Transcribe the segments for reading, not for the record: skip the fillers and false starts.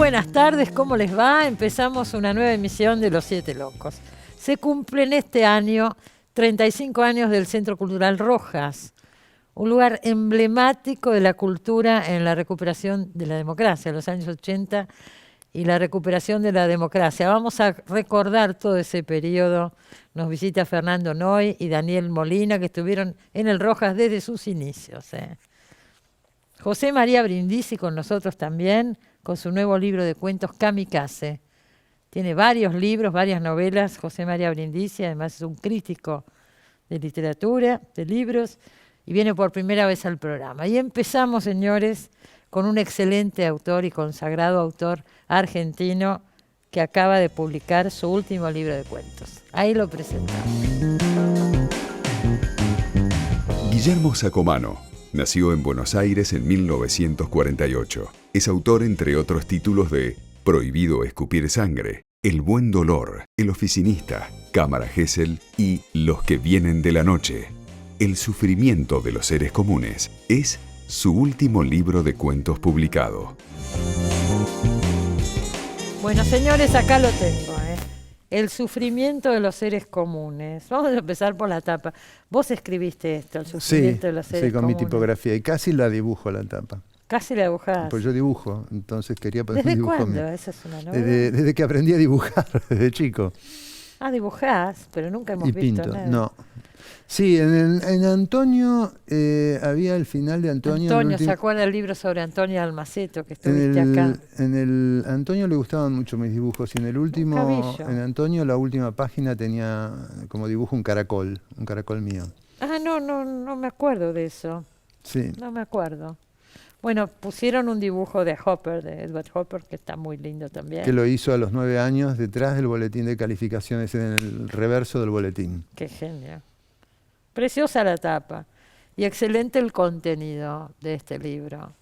buenas tardes, ¿cómo les va? Empezamos una nueva emisión de Los Siete Locos. Se cumplen este año 35 años del Centro Cultural Rojas, un lugar emblemático de la cultura en la recuperación de la democracia, en los años 80 y la recuperación de la democracia. Vamos a recordar todo ese periodo. Nos visita Fernando Noy y Daniel Molina, que estuvieron en el Rojas desde sus inicios. José María Brindisi con nosotros también, con su nuevo libro de cuentos Kamikaze. Tiene varios libros, varias novelas, José María Brindisi, además es un crítico de literatura, de libros, y viene por primera vez al programa. Y empezamos, señores, con un excelente autor y consagrado autor argentino que acaba de publicar su último libro de cuentos. Ahí lo presentamos. Guillermo Sacomano nació en Buenos Aires en 1948. Es autor, entre otros títulos, de Prohibido escupir sangre, El buen dolor, El oficinista, Cámara Gesell y Los que vienen de la noche. El sufrimiento de los seres comunes es su último libro de cuentos publicado. Bueno, señores, acá lo tengo. El sufrimiento de los seres comunes. Vamos a empezar por la tapa. Vos escribiste esto, el sufrimiento de los seres comunes. Sí, con mi tipografía. Y casi la dibujo la tapa. Casi la dibujás. Pues yo dibujo, entonces quería poner un ¿Desde dibujo cuándo? mío. ¿Esa es una novela? Desde que aprendí a dibujar, desde chico. Ah, dibujás, pero nunca hemos Y visto pinto, nada. no. Sí, en Antonio, había el final de Antonio. Antonio, ¿se acuerda el libro sobre Antonio Almaceto que estuviste acá? En el Antonio le gustaban mucho mis dibujos y en el último, en Antonio, la última página tenía como dibujo un caracol mío. Ah, no me acuerdo de eso. Sí. No me acuerdo. Bueno, pusieron un dibujo de Hopper, de Edward Hopper, que está muy lindo también. Que lo hizo a los 9 años detrás del boletín de calificaciones, en el reverso del boletín. Qué genio. Preciosa la tapa y excelente el contenido de este libro.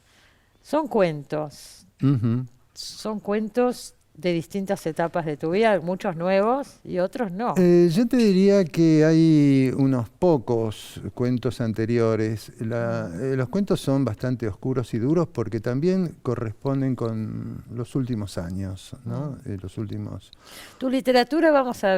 Son cuentos. Uh-huh. Son cuentos de distintas etapas de tu vida, muchos nuevos y otros no. Yo te diría que hay unos pocos cuentos anteriores. Los cuentos son bastante oscuros y duros porque también corresponden con los últimos años, ¿no? Los últimos. Tu literatura, vamos a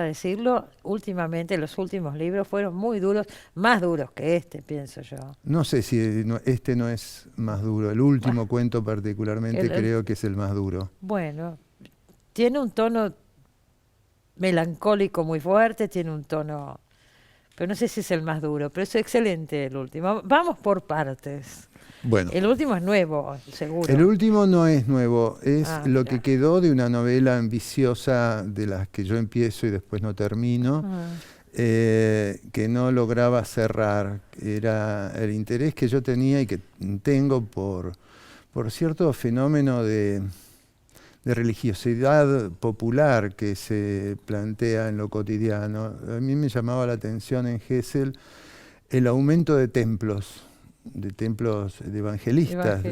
decirlo, últimamente los últimos libros fueron muy duros, más duros que este, pienso yo. No sé si este no es más duro. El último cuento particularmente creo que es el más duro. Bueno, tiene un tono melancólico muy fuerte, tiene un tono, pero no sé si es el más duro, pero es excelente el último. Vamos por partes. Bueno, el último es nuevo, seguro. El último no es nuevo, es lo ya. que quedó de una novela ambiciosa de las que yo empiezo y después no termino. Que no lograba cerrar. Era el interés que yo tenía y que tengo por cierto fenómeno de religiosidad popular que se plantea en lo cotidiano. A mí me llamaba la atención en Gesell el aumento de templos de evangelistas.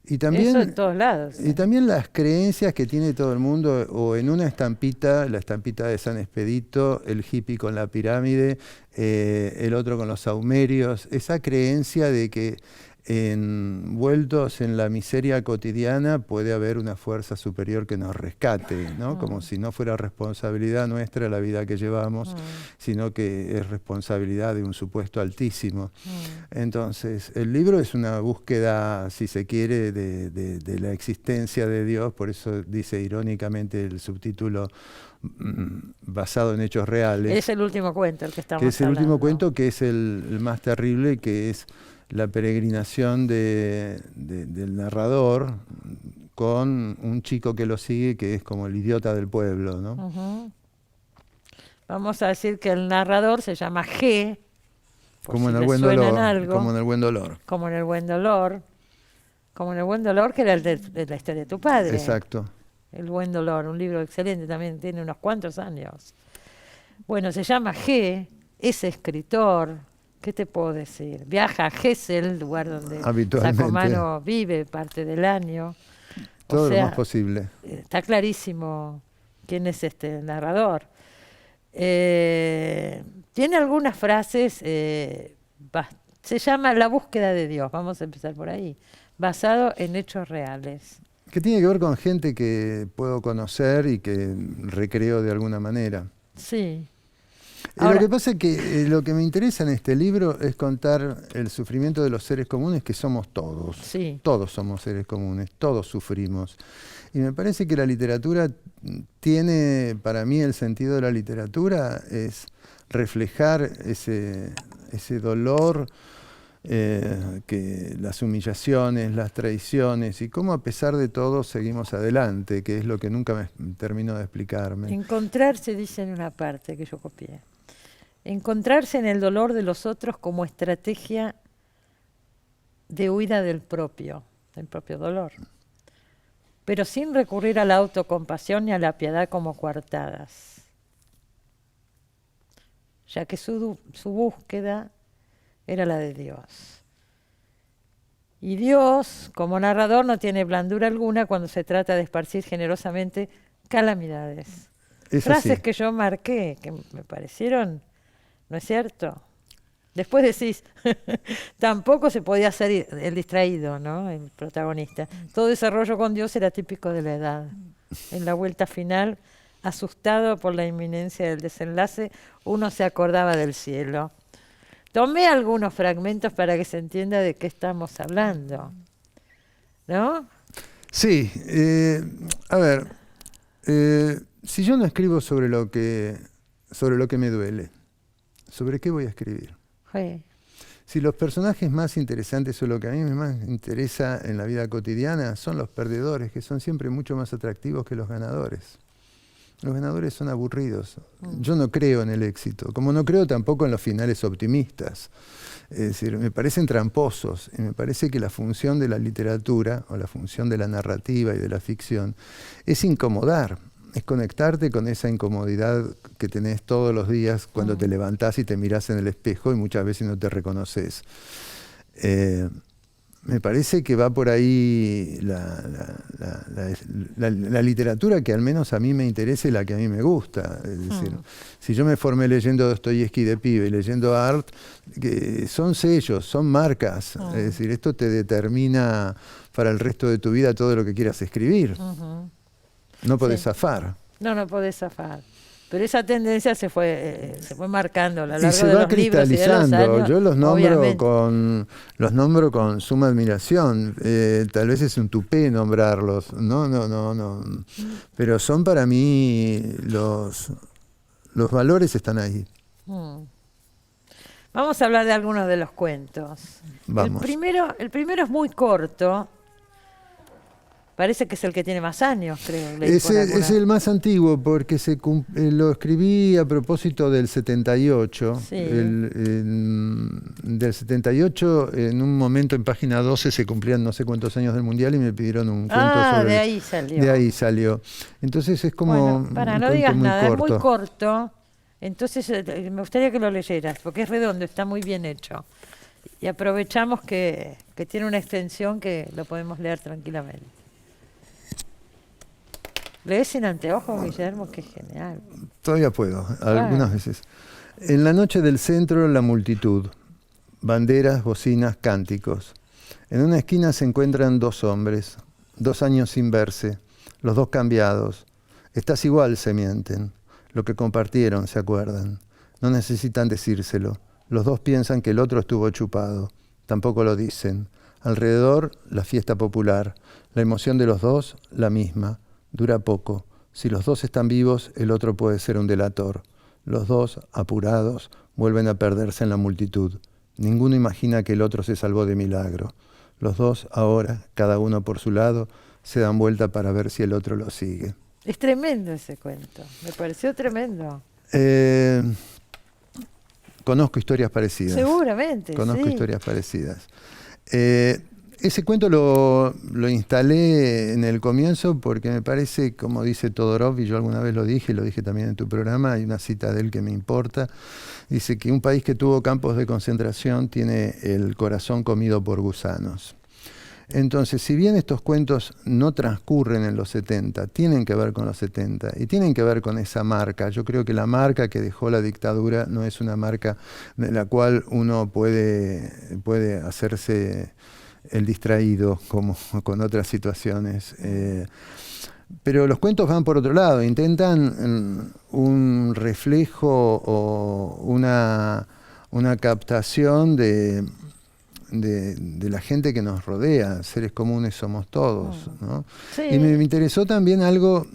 Y también, eso en todos lados. Y también las creencias que tiene todo el mundo, o en una estampita, la estampita de San Expedito, el hippie con la pirámide, el otro con los saumerios, esa creencia de que envueltos en la miseria cotidiana puede haber una fuerza superior que nos rescate, ¿no? Como si no fuera responsabilidad nuestra la vida que llevamos, sino que es responsabilidad de un supuesto altísimo. Entonces, el libro es una búsqueda, si se quiere, de la existencia de Dios, por eso dice irónicamente el subtítulo basado en hechos reales. Es el último cuento el que estamos hablando. Que es el hablando. último cuento, que es el más terrible, que es la peregrinación del narrador con un chico que lo sigue, que es como el idiota del pueblo, ¿no? Uh-huh. Vamos a decir que el narrador se llama G, como, si en el buen dolor, algo, como en el buen dolor. Como en el buen dolor. Como en el buen dolor, que era el de la historia de tu padre. Exacto. El buen dolor, un libro excelente, también tiene unos cuantos años. Bueno, se llama G, es escritor. ¿Qué te puedo decir? Viaja a Gesell, lugar donde Sacomano vive parte del año. Todo lo más posible. Está clarísimo quién es este narrador. Tiene algunas frases, se llama La búsqueda de Dios, vamos a empezar por ahí, basado en hechos reales. Que tiene que ver con gente que puedo conocer y que recreo de alguna manera. Sí. Lo Ahora, que pasa es que lo que me interesa en este libro es contar el sufrimiento de los seres comunes, que somos todos. sí. Todos somos seres comunes, todos sufrimos. Y me parece que la literatura tiene, para mí el sentido de la literatura es reflejar ese dolor, que las humillaciones, las traiciones y cómo a pesar de todo seguimos adelante, que es lo que nunca me termino de explicarme. Encontrarse, dice en una parte que yo copié, encontrarse en el dolor de los otros como estrategia de huida del propio dolor, pero sin recurrir a la autocompasión ni a la piedad como coartadas, ya que su búsqueda era la de Dios. Y Dios, como narrador, no tiene blandura alguna cuando se trata de esparcir generosamente calamidades. Es Frases así. que yo marqué, que me parecieron, ¿no es cierto? Después decís, tampoco se podía ser el distraído, ¿no? El protagonista. Todo desarrollo con Dios era típico de la edad. En la vuelta final, asustado por la inminencia del desenlace, uno se acordaba del cielo. Tomé algunos fragmentos para que se entienda de qué estamos hablando, ¿no? Sí, a ver, si yo no escribo sobre lo que me duele, ¿sobre qué voy a escribir? Sí. Si los personajes más interesantes o lo que a mí más interesa en la vida cotidiana son los perdedores, que son siempre mucho más atractivos que los ganadores. Los ganadores son aburridos. Yo no creo en el éxito, como no creo tampoco en los finales optimistas. Es decir, me parecen tramposos y me parece que la función de la literatura o la función de la narrativa y de la ficción es incomodar, es conectarte con esa incomodidad que tenés todos los días cuando te levantás y te mirás en el espejo y muchas veces no te reconoces. Me parece que va por ahí la literatura que al menos a mí me interesa y la que a mí me gusta. Es decir, si yo me formé leyendo Dostoyevsky de pibe, leyendo Art, que son sellos, son marcas. Es decir, esto te determina para el resto de tu vida todo lo que quieras escribir. No podés zafar. No podés zafar. Pero esa tendencia se fue marcando a lo largo Y se de va los libros y de los cristalizando. años. Yo los obviamente. nombro con suma admiración. Tal vez es un tupé nombrarlos. No. Pero son para mí los valores están ahí. Vamos a hablar de algunos de los cuentos. Vamos. El primero es muy corto. Parece que es el que tiene más años, creo. Es el más antiguo porque lo escribí a propósito del 78. Sí. Del 78, en un momento en página 12 se cumplían no sé cuántos años del Mundial y me pidieron un cuento sobre... de ahí salió. De ahí salió. Entonces es como Bueno, para, un no cuento digas muy nada, corto. es muy corto. Entonces me gustaría que lo leyeras, porque es redondo, está muy bien hecho. Y aprovechamos que tiene una extensión que lo podemos leer tranquilamente. ¿Lees sin anteojos, Guillermo? Qué genial. Todavía puedo, algunas veces. En la noche del centro, la multitud. Banderas, bocinas, cánticos. En una esquina se encuentran dos hombres, 2 años sin verse, los dos cambiados. Estás igual, se mienten. Lo que compartieron, se acuerdan. No necesitan decírselo. Los dos piensan que el otro estuvo chupado. Tampoco lo dicen. Alrededor, la fiesta popular. La emoción de los dos, la misma. Dura poco. Si los dos están vivos, el otro puede ser un delator. Los dos, apurados, vuelven a perderse en la multitud. Ninguno imagina que el otro se salvó de milagro. Los dos, ahora, cada uno por su lado, se dan vuelta para ver si el otro lo sigue. Es tremendo ese cuento. Me pareció tremendo. Conozco historias parecidas. Seguramente, Conozco sí. historias parecidas. Ese cuento lo instalé en el comienzo porque me parece, como dice Todorov, y yo alguna vez lo dije también en tu programa, hay una cita de él que me importa, dice que un país que tuvo campos de concentración tiene el corazón comido por gusanos. Entonces, si bien estos cuentos no transcurren en los 70, tienen que ver con los 70 y tienen que ver con esa marca. Yo creo que la marca que dejó la dictadura no es una marca de la cual uno puede hacerse el distraído, como con otras situaciones. Pero los cuentos van por otro lado, intentan un reflejo o una captación de la gente que nos rodea, seres comunes somos todos, ¿no? Sí. Y me interesó también algo,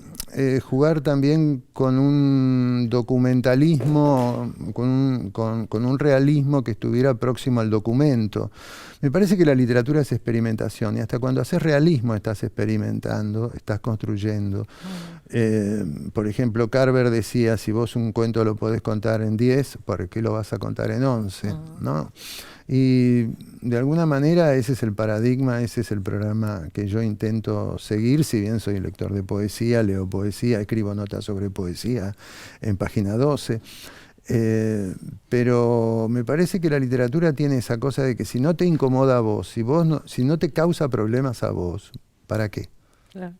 jugar también con un documentalismo, con un realismo que estuviera próximo al documento. Me parece que la literatura es experimentación, y hasta cuando haces realismo estás experimentando, estás construyendo. Por ejemplo, Carver decía, si vos un cuento lo podés contar en 10, ¿por qué lo vas a contar en 11? ¿No? Y de alguna manera ese es el paradigma, ese es el programa que yo intento seguir, si bien soy lector de poesía, leo poesía, escribo notas sobre poesía en Página 12. Pero me parece que la literatura tiene esa cosa de que si no te incomoda a vos, si no te causa problemas a vos, ¿para qué? Claro.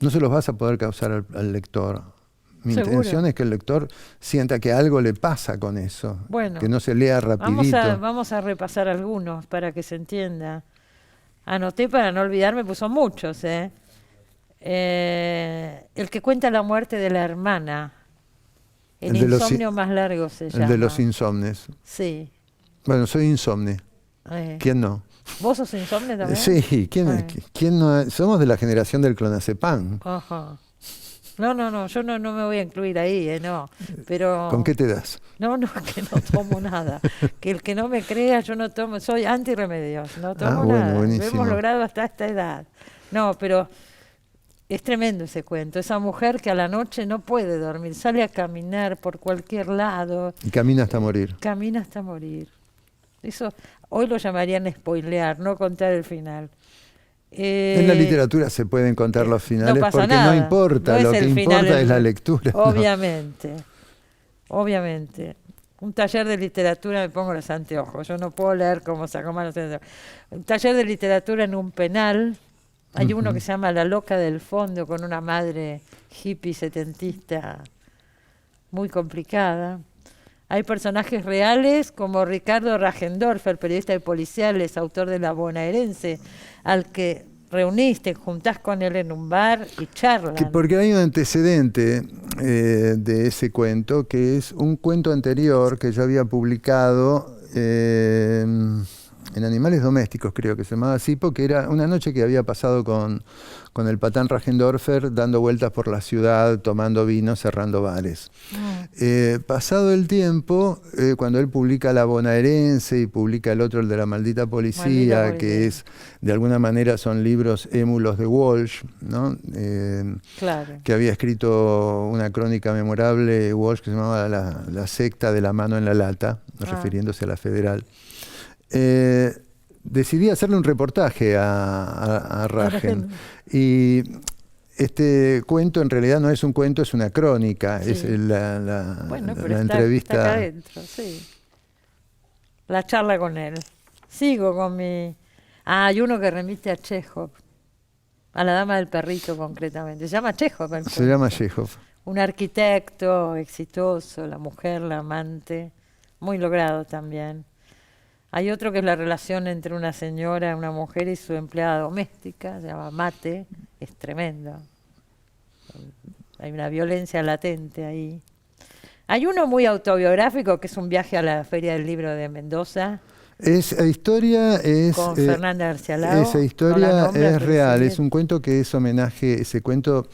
No se los vas a poder causar al lector. Mi Seguro. intención es que el lector sienta que algo le pasa con eso, Bueno, que no se lea rapidito. Vamos a repasar algunos para que se entienda. Anoté para no olvidarme, pues son muchos. El que cuenta la muerte de la hermana. El insomnio más largo se llama. El de los insomnes. Sí. Bueno, soy insomne. ¿Quién no? ¿Vos sos insomne también? Sí, ¿quién no? Somos de la generación del clonazepam. Ajá. No, yo no me voy a incluir ahí, no. Pero ¿Con qué te das? No, que no tomo nada. Que el que no me crea, yo no tomo, soy antirremedios, no tomo nada. Buenísimo. Lo hemos logrado hasta esta edad. No, pero es tremendo ese cuento. Esa mujer que a la noche no puede dormir, sale a caminar por cualquier lado. Y camina hasta morir. Camina hasta morir. Eso hoy lo llamarían spoilear, no contar el final. En la literatura se pueden contar los finales porque nada. No importa, lo que importa es la lectura. Obviamente, obviamente. Un taller de literatura, me pongo los anteojos, yo no puedo leer como Sacomano. Un taller de literatura en un penal, hay uno que se llama La loca del fondo, con una madre hippie setentista muy complicada. Hay personajes reales como Ricardo Rajendorfer, periodista de policiales, autor de La Bonaerense, al que reuniste, juntás con él en un bar y charlan. Porque hay un antecedente de ese cuento, que es un cuento anterior que yo había publicado en Animales Domésticos, creo que se llamaba así, porque era una noche que había pasado con el patán Rajendorfer dando vueltas por la ciudad, tomando vino, cerrando bares. Pasado el tiempo, cuando él publica La Bonaerense y publica el otro, el de La Maldita Policía, que es, de alguna manera, son libros émulos de Walsh, ¿no? Claro. Que había escrito una crónica memorable, Walsh, que se llamaba La secta de la mano en la lata, refiriéndose a la Federal. Decidí hacerle un reportaje a Rajen. Y este cuento en realidad no es un cuento, es una crónica. Sí. Es la entrevista. Está acá adentro, sí. La charla con él. Sigo con mi... hay uno que remite a Chekhov. A la dama del perrito, concretamente. Se llama Chekhov. Se llama Chekhov. Un arquitecto exitoso, la mujer, la amante. Muy logrado también. Hay otro que es la relación entre una señora, una mujer y su empleada doméstica, se llama Mate, es tremendo. Hay una violencia latente ahí. Hay uno muy autobiográfico que es un viaje a la Feria del Libro de Mendoza. Esa historia es... Con Fernanda García Lago. Esa historia es real, es un cuento que es homenaje, ese cuento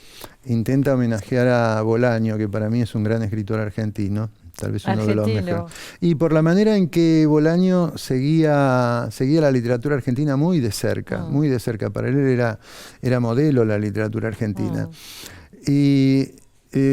intenta homenajear a Bolaño, que para mí es un gran escritor argentino. Tal vez uno de los mejores. Y por la manera en que Bolaño seguía la literatura argentina muy de cerca, muy de cerca. Para él era modelo la literatura argentina. Y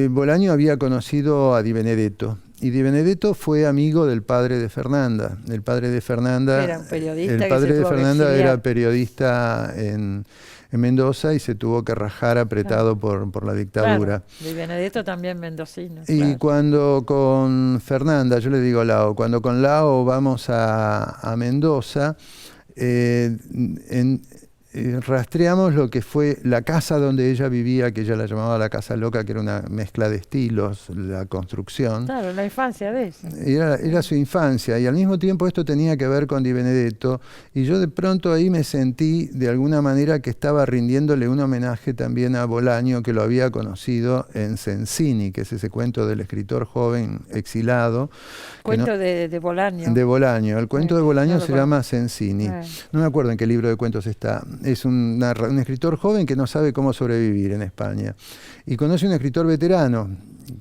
Bolaño había conocido a Di Benedetto. Y Di Benedetto fue amigo del padre de Fernanda. El padre de Fernanda, era un periodista. El padre de Fernanda era periodista en Mendoza y se tuvo que rajar apretado por la dictadura. Claro. Di Benedetto también mendocino. Y cuando con Fernanda, yo le digo Lao, cuando con Lao vamos a Mendoza, rastreamos lo que fue la casa donde ella vivía, que ella la llamaba la casa loca, que era una mezcla de estilos, la construcción. Claro, la infancia de ella. Era su infancia, y al mismo tiempo esto tenía que ver con Di Benedetto, y yo de pronto ahí me sentí de alguna manera que estaba rindiéndole un homenaje también a Bolaño, que lo había conocido en Sensini, que es ese cuento del escritor joven exilado. Cuento de Bolaño. De Bolaño. El cuento de Bolaño se llama Sensini. Ah. No me acuerdo en qué libro de cuentos está. Es un escritor joven que no sabe cómo sobrevivir en España. Y conoce un escritor veterano,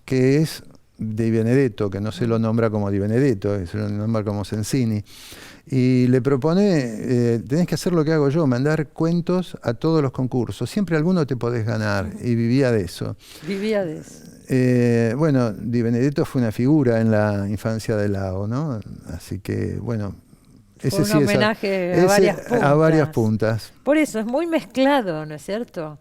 que es Di Benedetto, que no se lo nombra como Di Benedetto, se lo nombra como Sensini. Y le propone, tenés que hacer lo que hago yo, mandar cuentos a todos los concursos. Siempre alguno te podés ganar. Y vivía de eso. Vivía de eso. Bueno, Di Benedetto fue una figura en la infancia de Lao, ¿no? Así que, bueno, ese un homenaje a varias puntas. Por eso es muy mezclado, ¿no es cierto?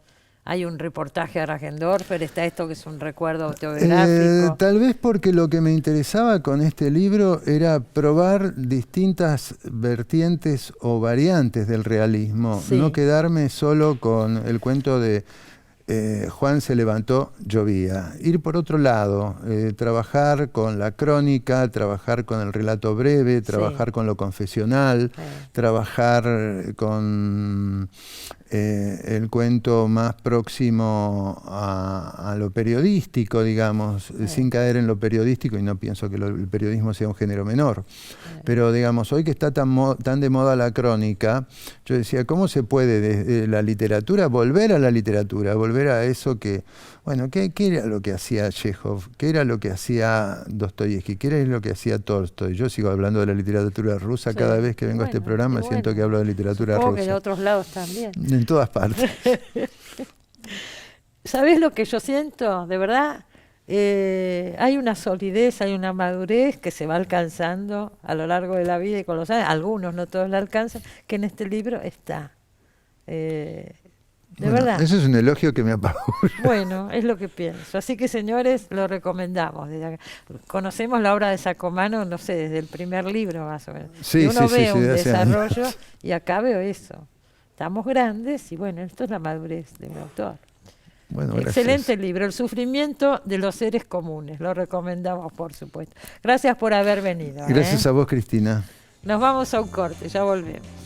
Hay un reportaje a Rajendorfer, está esto que es un recuerdo autobiográfico. Tal vez porque lo que me interesaba con este libro era probar distintas vertientes o variantes del realismo, Sí. no quedarme solo con el cuento de Juan se levantó, llovía. Ir por otro lado, trabajar con la crónica, trabajar con el relato breve, trabajar con lo confesional, trabajar con el cuento más próximo a lo periodístico, digamos, sin caer en lo periodístico, y no pienso que el periodismo sea un género menor. Pero, digamos, hoy que está tan de moda la crónica, yo decía, ¿cómo se puede desde la literatura volver a la literatura, volver a eso que, bueno, ¿qué era lo que hacía Chekhov? ¿Qué era lo que hacía Dostoyevsky? ¿Qué era lo que hacía Tolstoy? Yo sigo hablando de la literatura rusa cada vez que vengo a este programa, siento que hablo de literatura rusa. Que de otros lados también. En todas partes. ¿Sabés lo que yo siento? De verdad, hay una solidez, hay una madurez que se va alcanzando a lo largo de la vida y con los años. Algunos, no todos la alcanzan, que en este libro está. De verdad. Eso es un elogio que me apabula. Bueno, es lo que pienso. Así que, señores, lo recomendamos. Conocemos la obra de Sacomano, no sé, desde el primer libro más o menos. Sí, y uno ve un de desarrollo y acá veo eso. Estamos grandes y bueno, esto es la madurez del autor. Bueno, excelente libro, El sufrimiento de los seres comunes. Lo recomendamos, por supuesto. Gracias por haber venido. Gracias a vos, Cristina. Nos vamos a un corte, ya volvemos.